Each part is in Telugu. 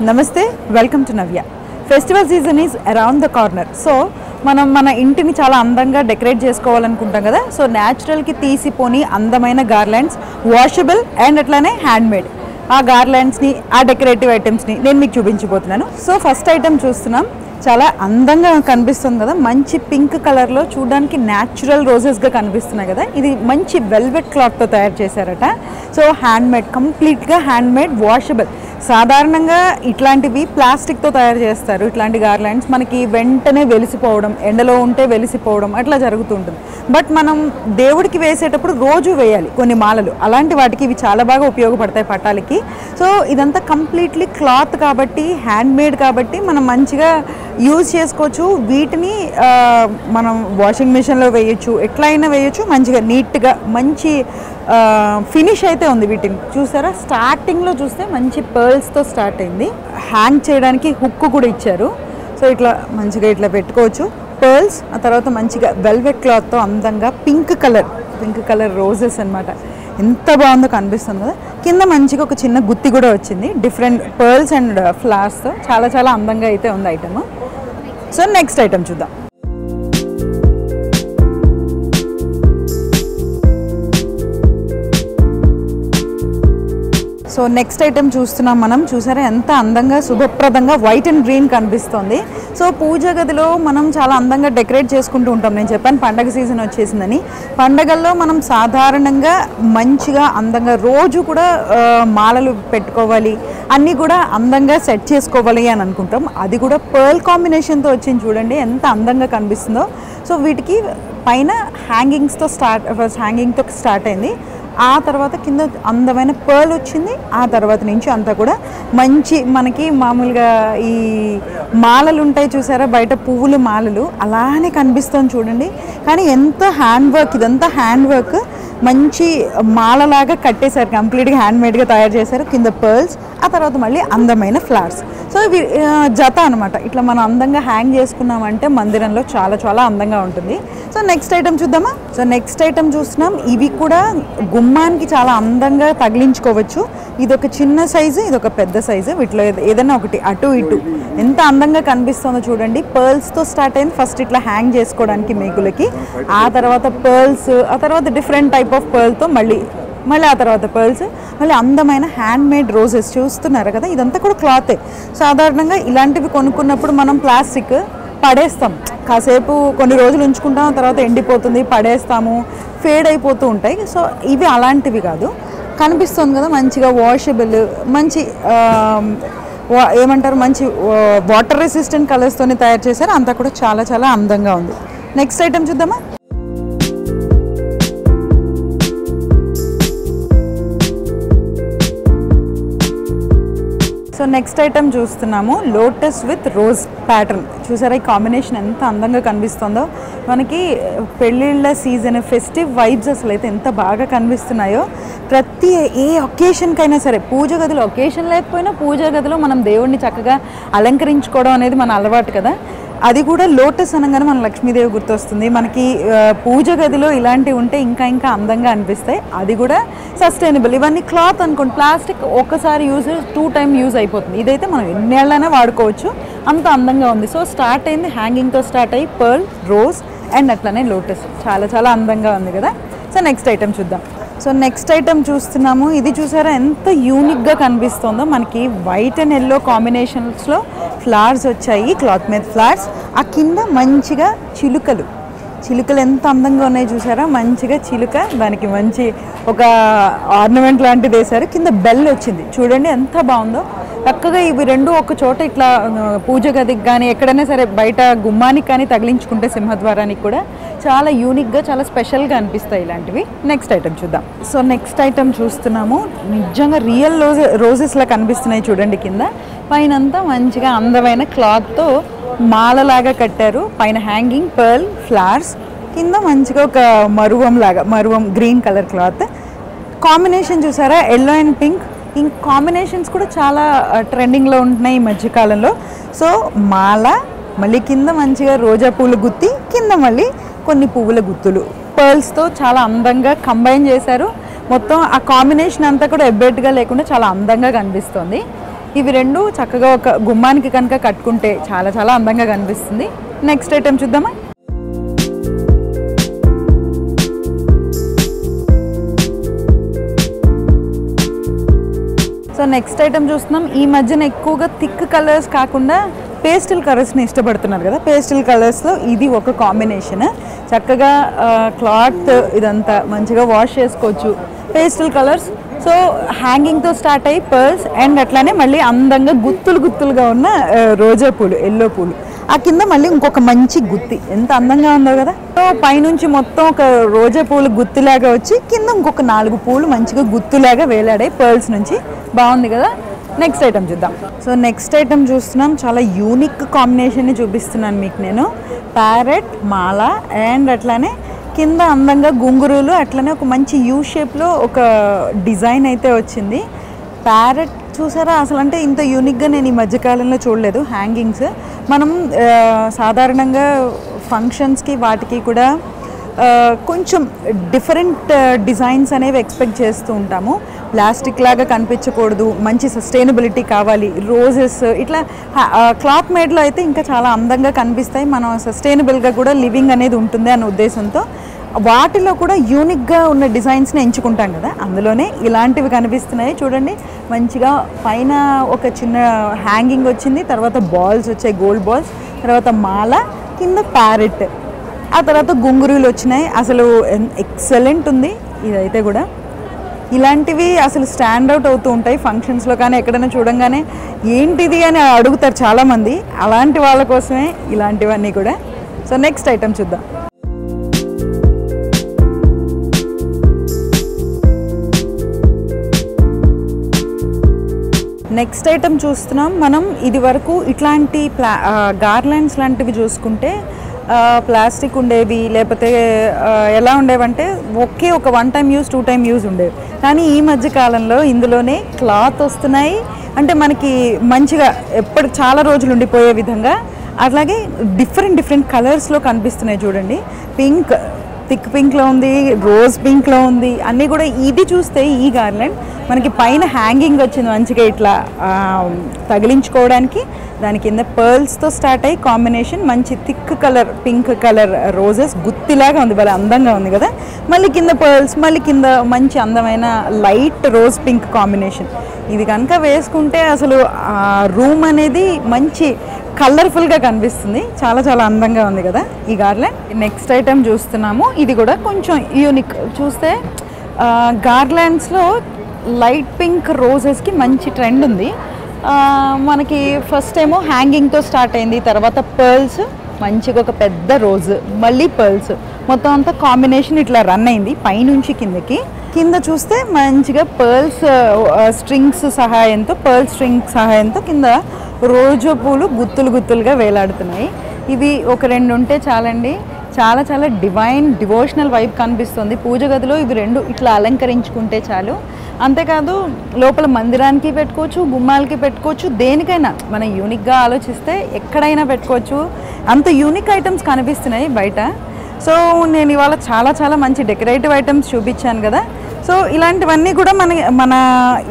నమస్తే welcome to Navya. Festival season is around the corner. So మనం మన ఇంటిని చాలా అందంగా డెకరేట్ చేసుకోవాలనుకుంటాం కదా. సో న్యాచురల్కి తీసిపోని అందమైన గార్లాండ్స్, వాషబుల్ అండ్ అట్లానే హ్యాండ్మేడ్ ఆ గార్లాండ్స్ని, ఆ డెకరేటివ్ ఐటమ్స్ని నేను మీకు చూపించబోతున్నాను. సో ఫస్ట్ ఐటమ్ చూస్తున్నాం, చాలా అందంగా కనిపిస్తుంది కదా. మంచి పింక్ కలర్లో చూడడానికి న్యాచురల్ రోజెస్గా కనిపిస్తున్నాయి కదా. ఇది మంచి వెల్వెట్ క్లాత్తో తయారు చేశారట. సో హ్యాండ్మేడ్, కంప్లీట్గా హ్యాండ్మేడ్, వాషబుల్. సాధారణంగా ఇట్లాంటివి ప్లాస్టిక్తో తయారు చేస్తారు. ఇట్లాంటి గార్లాండ్స్ మనకి వెంటనే వెలిసిపోవడం, ఎండలో ఉంటే వెలిసిపోవడం అట్లా జరుగుతుంటుంది. బట్ మనం దేవుడికి వేసేటప్పుడు రోజు వేయాలి కొన్ని మాలలు. అలాంటి వాటికి ఇవి చాలా బాగా ఉపయోగపడతాయి పటాలకి. సో ఇదంతా కంప్లీట్లీ క్లాత్ కాబట్టి, హ్యాండ్మేడ్ కాబట్టి మనం మంచిగా యూజ్ చేసుకోవచ్చు. వీటిని మనం వాషింగ్ మిషన్లో వేయచ్చు, ఎట్లా అయినా వేయచ్చు. మంచిగా నీట్గా మంచి ఫినిష్ అయితే ఉంది. వీటిని చూసారా, స్టార్టింగ్లో చూస్తే మంచి పర్ల్స్తో స్టార్ట్ అయింది. హ్యాంగ్ చేయడానికి హుక్ కూడా ఇచ్చారు. సో ఇట్లా మంచిగా ఇట్లా పెట్టుకోవచ్చు పర్ల్స్. ఆ తర్వాత మంచిగా వెల్వెట్ క్లాత్తో అందంగా పింక్ కలర్ రోజెస్ అనమాట. ఎంత బాగుందో కనిపిస్తుంది కదా. కింద మంచిగా ఒక చిన్న గుత్తి కూడా వచ్చింది, డిఫరెంట్ పర్ల్స్ అండ్ ఫ్లవర్స్తో. చాలా చాలా అందంగా అయితే ఉంది ఐటమ్. సో నెక్స్ట్ ఐటమ్ చూద్దాం. సో నెక్స్ట్ ఐటమ్ చూస్తున్నాం మనం. చూసారా ఎంత అందంగా శుభప్రదంగా వైట్ అండ్ గ్రీన్ కనిపిస్తుంది. సో పూజ గదిలో మనం చాలా అందంగా డెకరేట్ చేసుకుంటూ ఉంటాం. నేను చెప్పాను పండగ సీజన్ వచ్చేసిందని. పండగల్లో మనం సాధారణంగా మంచిగా అందంగా రోజు కూడా మాలలు పెట్టుకోవాలి, అన్నీ కూడా అందంగా సెట్ చేసుకోవాలి అని అనుకుంటాం. అది కూడా పర్ల్ కాంబినేషన్తో వచ్చింది. చూడండి ఎంత అందంగా కనిపిస్తుందో. సో వీటికి పైన హ్యాంగింగ్తో స్టార్ట్ అయింది. ఆ తర్వాత కింద అందమైన పర్ల్ వచ్చింది. ఆ తర్వాత నుంచి అంతా కూడా మంచి మనకి మామూలుగా ఈ మాలలు ఉంటాయి చూసారా, బయట పువ్వులు మాలలు అలానే కనిపిస్తుంది చూడండి. కానీ ఎంత హ్యాండ్ వర్క్, ఇదంతా హ్యాండ్ వర్క్. మంచి మాలలాగా కట్టేశారు, కంప్లీట్గా హ్యాండ్మేడ్గా తయారు చేశారు. కింద పర్ల్స్, ఆ తర్వాత మళ్ళీ అందమైన ఫ్లవర్స్. సో ఇవి జత అనమాట. ఇట్లా మనం అందంగా హ్యాంగ్ చేసుకున్నామంటే మందిరంలో చాలా చాలా అందంగా ఉంటుంది. సో నెక్స్ట్ ఐటమ్ చూద్దామా. సో నెక్స్ట్ ఐటమ్ చూస్తున్నాం. ఇవి కూడా గుమ్మానికి చాలా అందంగా తగిలించుకోవచ్చు. ఇది ఒక చిన్న సైజు, ఇది ఒక పెద్ద సైజు. వీటిలో ఏదైనా ఒకటి అటు ఇటు ఎంత అందంగా కనిపిస్తుందో చూడండి. పర్ల్స్తో స్టార్ట్ అయింది. ఫస్ట్ ఇట్లా హ్యాంగ్ చేసుకోవడానికి మేకులకి, ఆ తర్వాత పర్ల్స్, ఆ తర్వాత డిఫరెంట్ టైప్ ఆఫ్ పర్ల్తో మళ్ళీ ఆ తర్వాత పర్ల్స్, మళ్ళీ అందమైన హ్యాండ్మేడ్ రోజెస్. చూస్తున్నారు కదా, ఇదంతా కూడా క్లాతే. సాధారణంగా ఇలాంటివి కొనుక్కున్నప్పుడు మనం ప్లాస్టిక్ పడేస్తాం, కాసేపు కొన్ని రోజులు ఉంచుకుంటాం, తర్వాత ఎండిపోతుంది, పడేస్తాము, ఫేడ్ అయిపోతూ ఉంటాయి. సో ఇవి అలాంటివి కాదు. కనిపిస్తుంది కదా మంచిగా వాషబుల్, మంచి ఏమంటారు, మంచి వాటర్ రెసిస్టెంట్ కలర్స్తోనే తయారు చేశారు. అంతా కూడా చాలా చాలా అందంగా ఉంది. నెక్స్ట్ ఐటమ్ చూద్దామా. సో నెక్స్ట్ ఐటమ్ చూస్తున్నాము, లోటస్ విత్ రోజ్ ప్యాటర్న్. చూసారా ఈ కాంబినేషన్ ఎంత అందంగా కనిపిస్తుందో. మనకి పెళ్ళిళ్ళ సీజన్, ఫెస్టివ్ వైబ్స్ అసలు అయితే ఎంత బాగా కనిపిస్తున్నాయో. ప్రతి ఏ ఒకేషన్కైనా సరే, పూజ గదిలో ఒకేషన్ లేకపోయినా పూజ గదిలో మనం దేవుడిని చక్కగా అలంకరించుకోవడం అనేది మన అలవాటు కదా. అది కూడా లోటస్ అనగానే మన లక్ష్మీదేవి గుర్తొస్తుంది. మనకి పూజ గదిలో ఇలాంటివి ఉంటే ఇంకా ఇంకా అందంగా అనిపిస్తాయి. అది కూడా సస్టైనబుల్. ఇవన్నీ క్లాత్ అనుకోండి, ప్లాస్టిక్ ఒకసారి యూజ్, 2 టైమ్ యూజ్ అయిపోతుంది. ఇదైతే మనం ఎన్నేళ్ళైనా వాడుకోవచ్చు, అంత అందంగా ఉంది. సో స్టార్ట్ అయింది హ్యాంగింగ్తో స్టార్ట్ అయ్యి పర్ల్, రోజ్ అండ్ అట్లనే లోటస్. చాలా చాలా అందంగా ఉంది కదా. సో నెక్స్ట్ ఐటమ్ చూద్దాం. సో నెక్స్ట్ ఐటమ్ చూస్తున్నాము. ఇది చూసారా ఎంత యూనిక్గా కనిపిస్తుందో. మనకి వైట్ అండ్ ఎల్లో కాంబినేషన్స్లో ఫ్లవర్స్ వచ్చాయి, క్లాత్ మీద ఫ్లవర్స్. ఆ కింద మంచిగా చిలుకలు ఎంత అందంగా ఉన్నాయి చూసారా. మంచిగా చిలుక, దానికి మంచి ఒక ఆర్నమెంట్ లాంటిది వేశారు. కింద బెల్ వచ్చింది చూడండి ఎంత బాగుందో. చక్కగా ఇవి రెండు ఒక చోట ఇట్లా పూజ గదికి కానీ ఎక్కడైనా సరే బయట గుమ్మానికి కానీ తగిలించుకుంటే సింహద్వారానికి కూడా చాలా యూనిక్గా, చాలా స్పెషల్గా అనిపిస్తాయి ఇలాంటివి. నెక్స్ట్ ఐటమ్ చూద్దాం. సో నెక్స్ట్ ఐటమ్ చూస్తున్నాము. నిజంగా రియల్ రోజెస్లా కనిపిస్తున్నాయి చూడండి. కింద పైనంతా మంచిగా అందమైన క్లాత్తో మాలలాగా కట్టారు. పైన హ్యాంగింగ్ పర్ల్ ఫ్లవర్స్, కింద మంచిగా ఒక మరువం గ్రీన్ కలర్ క్లాత్. కాంబినేషన్ చూసారా, ఎల్లో అండ్ పింక్. ఇంక కాంబినేషన్స్ కూడా చాలా ట్రెండింగ్లో ఉంటున్నాయి ఈ మధ్యకాలంలో. సో మాల, మళ్ళీ కింద మంచిగా రోజా పూల గుత్తి, కింద మళ్ళీ కొన్ని పువ్వుల గుత్తులు పర్ల్స్తో చాలా అందంగా కంబైన్ చేశారు. మొత్తం ఆ కాంబినేషన్ అంతా కూడా ఎబ్బెట్టుగా లేకుండా చాలా అందంగా కనిపిస్తుంది. ఇవి రెండు చక్కగా ఒక గుమ్మానికి కనుక కట్టుకుంటే చాలా చాలా అందంగా కనిపిస్తుంది. నెక్స్ట్ ఐటెం చూద్దామా. సో నెక్స్ట్ ఐటెం చూస్తున్నాం. ఈ మధ్యన ఎక్కువగా థిక్ కలర్స్ కాకుండా పేస్టల్ కలర్స్ని ఇష్టపడుతున్నారు కదా. పేస్టల్ కలర్స్లో ఇది ఒక కాంబినేషన్. చక్కగా క్లాత్ ఇదంతా మంచిగా వాష్ చేసుకోవచ్చు. పేస్టల్ కలర్స్, సో హ్యాంగింగ్తో స్టార్ట్ అయ్యి పర్ల్స్ అండ్ అట్లానే మళ్ళీ అందంగా గుత్తులుగా ఉన్న రోజా పూలు, ఎల్లో పూలు. ఆ కింద మళ్ళీ ఇంకొక మంచి గుత్తి, ఎంత అందంగా ఉందో కదా. సో పైనుంచి మొత్తం ఒక రోజా పూలు గుత్తిలాగా వచ్చి కింద ఇంకొక 4 పూలు మంచిగా గుత్తులాగా వేలాడాయి పర్ల్స్ నుంచి. బాగుంది కదా. నెక్స్ట్ ఐటెం చూద్దాం. సో నెక్స్ట్ ఐటెం చూస్తున్నాం. చాలా యూనిక్ కాంబినేషన్ని చూపిస్తున్నాను మీకు నేను. ప్యారెట్ మాల అండ్ అట్లానే కింద అందంగా గుంగురులు, అట్లనే ఒక మంచి యూ షేప్లో ఒక డిజైన్ అయితే వచ్చింది. ప్యారెట్ చూసారా, అసలు అంటే ఇంత యూనిక్గా నేను ఈ మధ్యకాలంలో చూడలేదు. హ్యాంగింగ్స్ మనం సాధారణంగా ఫంక్షన్స్కి వాటికి కూడా కొంచెం డిఫరెంట్ డిజైన్స్ అనేవి ఎక్స్పెక్ట్ చేస్తూ ఉంటాము. ప్లాస్టిక్ లాగా కనిపించకూడదు, మంచి సస్టైనబిలిటీ కావాలి. రోజెస్ ఇట్లా క్లాత్ మేడ్లో అయితే ఇంకా చాలా అందంగా కనిపిస్తాయి. మనం సస్టైనబుల్గా కూడా లివింగ్ అనేది ఉంటుంది అనే ఉద్దేశంతో వాటిలో కూడా యూనిక్గా ఉన్న డిజైన్స్ని ఎంచుకుంటాం కదా. అందులోనే ఇలాంటివి కనిపిస్తున్నాయి చూడండి. మంచిగా పైన ఒక చిన్న హ్యాంగింగ్ వచ్చింది, తర్వాత బాల్స్ వచ్చాయి, గోల్డ్ బాల్స్, తర్వాత మాల, కింద ప్యారెట్, ఆ తర్వాత గుంగురులు వచ్చినాయి. అసలు ఎక్సలెంట్ ఉంది ఇదైతే కూడా. ఇలాంటివి అసలు స్టాండ్ అవుట్ అవుతూ ఉంటాయి ఫంక్షన్స్లో, కానీ ఎక్కడైనా చూడంగానే ఏంటిది అని అడుగుతారు చాలామంది. అలాంటి వాళ్ళ కోసమే ఇలాంటివన్నీ కూడా. సో నెక్స్ట్ ఐటెం చూద్దాం. నెక్స్ట్ ఐటెం చూస్తున్నాం మనం. ఇది వరకు ఇట్లాంటి గార్లాండ్స్ లాంటివి చూసుకుంటే ప్లాస్టిక్ ఉండేవి, లేకపోతే ఎలా ఉండేవంటే ఒకే ఒక 1 టైం యూజ్ 2 టైం యూజ్ ఉండేవి. కానీ ఈ మధ్య కాలంలో ఇందులోనే క్లాత్ వస్తున్నాయి. అంటే మనకి మంచిగా చాలా రోజులు ఉండిపోయే విధంగా, అట్లాగే డిఫరెంట్ కలర్స్లో కనిపిస్తున్నాయి చూడండి. పింక్, థిక్ పింక్లో ఉంది, రోజ్ పింక్లో ఉంది, అన్నీ కూడా. ఇది చూస్తే ఈ గార్లాండ్ మనకి పైన హ్యాంగింగ్ వచ్చింది మంచిగా ఇట్లా తగిలించుకోవడానికి. దాని కింద పర్ల్స్తో స్టార్ట్ అయ్యి కాంబినేషన్ మంచి thick colour, pink colour roses గుత్తిలాగా ఉంది, భలే అందంగా ఉంది కదా. మళ్ళీ కింద పర్ల్స్, మళ్ళీ కింద మంచి అందమైన లైట్ రోజ్ పింక్ కాంబినేషన్. ఇది కనుక వేసుకుంటే అసలు రూమ్ అనేది మంచి కలర్ఫుల్గా కనిపిస్తుంది. చాలా చాలా అందంగా ఉంది కదా ఈ గార్లాండ్. నెక్స్ట్ ఐటెం చూస్తున్నాము. ఇది కూడా కొంచెం యూనిక్. చూస్తే గార్లాండ్స్లో లైట్ పింక్ రోజెస్కి మంచి ట్రెండ్ ఉంది. మనకి ఫస్ట్ ఏమో హ్యాంగింగ్తో స్టార్ట్ అయింది, తర్వాత పర్ల్స్, మంచిగా ఒక పెద్ద రోజు, మళ్ళీ పర్ల్స్, మొత్తం అంతా కాంబినేషన్ ఇట్లా రన్ అయింది పైనుంచి కిందకి. కింద చూస్తే మంచిగా పర్ల్స్ స్ట్రింగ్స్ సహాయంతో, పర్ల్ స్ట్రింగ్ సహాయంతో కింద రోజు పూలు గుత్తులుగా వేలాడుతున్నాయి. ఇవి ఒక 2 ఉంటే చాలండి. చాలా చాలా డివోషనల్ వైబ్ కనిపిస్తుంది. పూజ గదిలో ఇవి 2 ఇట్లా అలంకరించుకుంటే చాలు. అంతేకాదు లోపల మందిరానికి పెట్టుకోవచ్చు, గుమ్మాలకి పెట్టుకోవచ్చు, దేనికైనా మనం యూనిక్గా ఆలోచిస్తే ఎక్కడైనా పెట్టుకోవచ్చు. అంత యూనిక్ ఐటమ్స్ కనిపిస్తున్నాయి బయట. సో నేను ఇవాళ చాలా చాలా మంచి డెకరేటివ్ ఐటమ్స్ చూపించాను కదా. సో ఇలాంటివన్నీ కూడా మన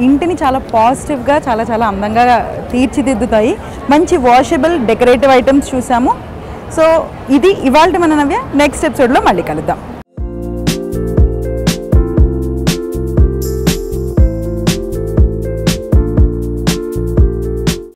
ఇంటిని చాలా పాజిటివ్గా, చాలా చాలా అందంగా తీర్చిదిద్దుతాయి. మంచి వాషబుల్ డెకరేటివ్ ఐటమ్స్ చూసాము. సో ఇది ఇవాళ మన నవ్య. నెక్స్ట్ ఎపిసోడ్లో మళ్ళీ కలుద్దాం.